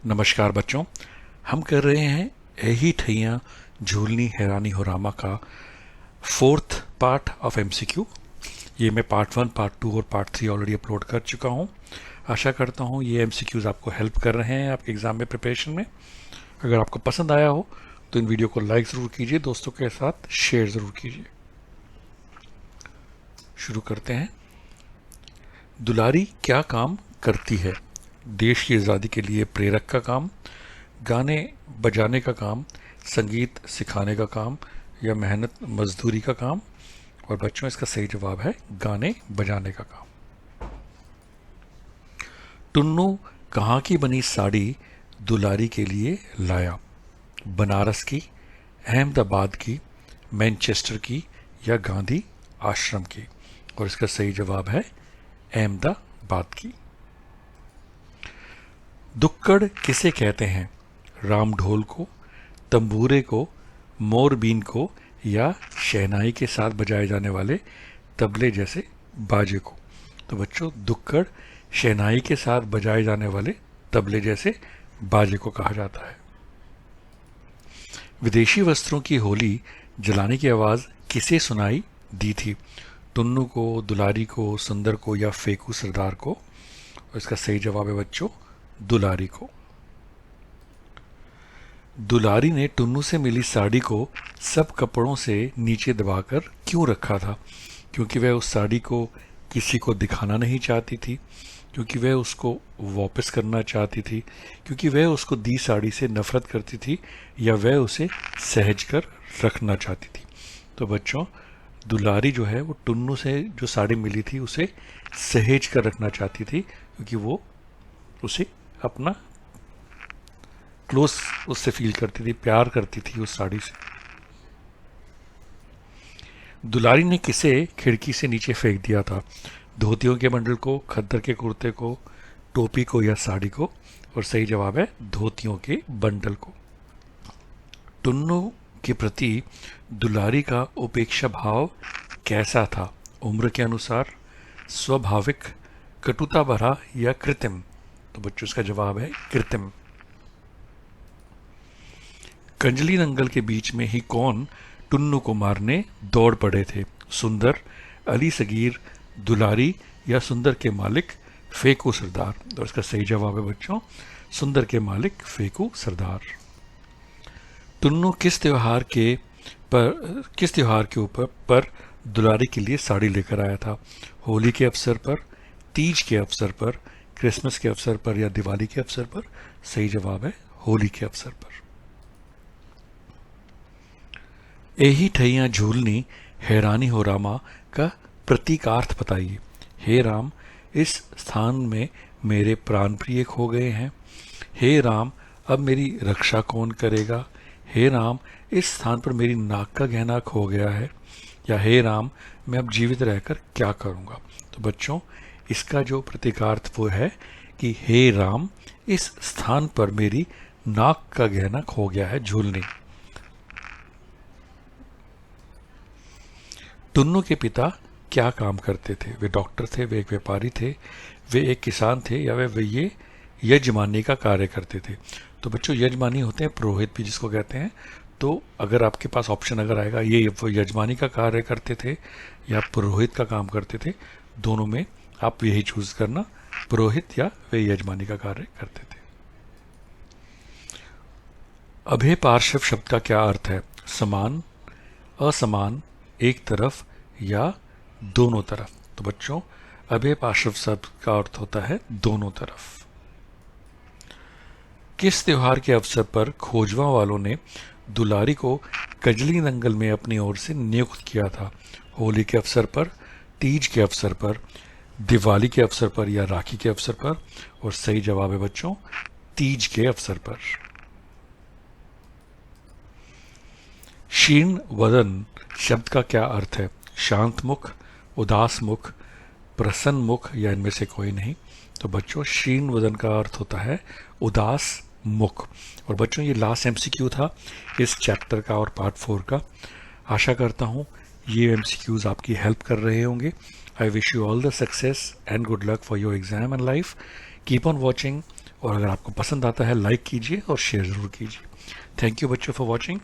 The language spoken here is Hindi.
नमस्कार बच्चों, हम कर रहे हैं यही ठैया झूलनी हैरानी हो रामा का फोर्थ पार्ट ऑफ एमसीक्यू। ये मैं पार्ट 1, पार्ट 2 और पार्ट 3 ऑलरेडी अपलोड कर चुका हूँ। आशा करता हूँ ये एमसीक्यूज आपको हेल्प कर रहे हैं आपके एग्जाम में प्रिपरेशन में। अगर आपको पसंद आया हो तो इन वीडियो को लाइक ज़रूर कीजिए, दोस्तों के साथ शेयर ज़रूर कीजिए। शुरू करते हैं। दुलारी क्या काम करती है? देश की आज़ादी के लिए प्रेरक का काम, गाने बजाने का काम, संगीत सिखाने का काम या मेहनत मजदूरी का काम? और बच्चों इसका सही जवाब है गाने बजाने का काम। टुन्नू कहाँ की बनी साड़ी दुलारी के लिए लाया? बनारस की, अहमदाबाद की, मैनचेस्टर की या गांधी आश्रम की? और इसका सही जवाब है अहमदाबाद की। दुक्कड़ किसे कहते हैं? राम ढोल को, तंबूरे को, मोरबीन को या शहनाई के साथ बजाए जाने वाले तबले जैसे बाजे को? तो बच्चों दुक्कड़ शहनाई के साथ बजाए जाने वाले तबले जैसे बाजे को कहा जाता है। विदेशी वस्त्रों की होली जलाने की आवाज़ किसे सुनाई दी थी? टुन्नू को, दुलारी को, सुंदर को या फेकू सरदार को? और इसका सही जवाब है बच्चों दुलारी को। दुलारी ने टुन्नू से मिली साड़ी को सब कपड़ों से नीचे दबाकर क्यों रखा था? क्योंकि वह उस साड़ी को किसी को दिखाना नहीं चाहती थी, क्योंकि वह उसको वापस करना चाहती थी, क्योंकि वह उसको दी साड़ी से नफरत करती थी या वह उसे सहज कर रखना चाहती थी? तो बच्चों दुलारी जो है वो टुन्नू से जो साड़ी मिली थी उसे सहेज कर रखना चाहती थी, क्योंकि वो उसे अपना क्लोज उससे फील करती थी, प्यार करती थी उस साड़ी से। दुलारी ने किसे खिड़की से नीचे फेंक दिया था? धोतियों के बंडल को, खद्दर के कुर्ते को, टोपी को या साड़ी को? और सही जवाब है धोतियों के बंडल को। टुन्नू के प्रति दुलारी का उपेक्षा भाव कैसा था? उम्र के अनुसार, स्वाभाविक, कटुता भरा या कृत्रिम? तो बच्चों इसका जवाब है कृत्रिम। कंजली दंगल के बीच में ही कौन टुन्नू को मारने दौड़ पड़े थे? सुंदर, अली सगीर, दुलारी या सुंदर के मालिक फेकू सरदार? और इसका सही जवाब है बच्चों सुंदर के मालिक फेकू सरदार। टुन्नू किस त्योहार के ऊपर पर दुलारी के लिए साड़ी लेकर आया था? होली के अवसर पर, तीज के अवसर पर, क्रिसमस के अवसर पर या दिवाली के अवसर पर? सही जवाब है होली के अवसर पर। एही ठैया झूलनी हैरानी हो रामा का प्रतीकार्थ बताइए। हे राम, इस स्थान में मेरे प्राण प्रिय खो गए हैं। हे राम, अब मेरी रक्षा कौन करेगा? हे राम, इस स्थान पर मेरी नाक का गहना खो गया है। या हे राम, मैं अब जीवित रहकर क्या करूँगा? तो बच्चों इसका जो प्रतीकार्थ वो है कि हे राम, इस स्थान पर मेरी नाक का गहना खो गया है, झूलनी। टुन्नू के पिता क्या काम करते थे? वे डॉक्टर थे, वे एक व्यापारी थे, वे एक किसान थे या वे ये यजमानी का कार्य करते थे? तो बच्चों यजमानी होते हैं पुरोहित भी जिसको कहते हैं। तो अगर आपके पास ऑप्शन अगर आएगा ये वो यजमानी का कार्य करते थे या पुरोहित का काम करते थे, दोनों में आप यही चूज करना, पुरोहित या वे यजमानी का कार्य करते थे। अभय पार्श्व शब्द का क्या अर्थ है? समान, असमान, एक तरफ या दोनों तरफ? तो बच्चों अभय पार्श्व शब्द का अर्थ होता है दोनों तरफ। किस त्योहार के अवसर पर खोजवा वालों ने दुलारी को कजली दंगल में अपनी ओर से नियुक्त किया था? होली के अवसर पर, तीज के अवसर पर, दिवाली के अवसर पर या राखी के अवसर पर? और सही जवाब है बच्चों तीज के अवसर पर। शीर्ण वदन शब्द का क्या अर्थ है? शांत मुख, उदास मुख, प्रसन्न मुख या इनमें से कोई नहीं? तो बच्चों शीर्ण वदन का अर्थ होता है उदास मुख। और बच्चों ये लास्ट एमसीक्यू था इस चैप्टर का और पार्ट 4 का। आशा करता हूँ ये एमसीक्यूज आपकी हेल्प कर रहे होंगे। I wish you all the success and good luck for your exam and life. Keep on watching और अगर आपको पसंद आता है लाइक कीजिए और शेयर ज़रूर कीजिए। थैंक यू बच्चों फॉर वॉचिंग।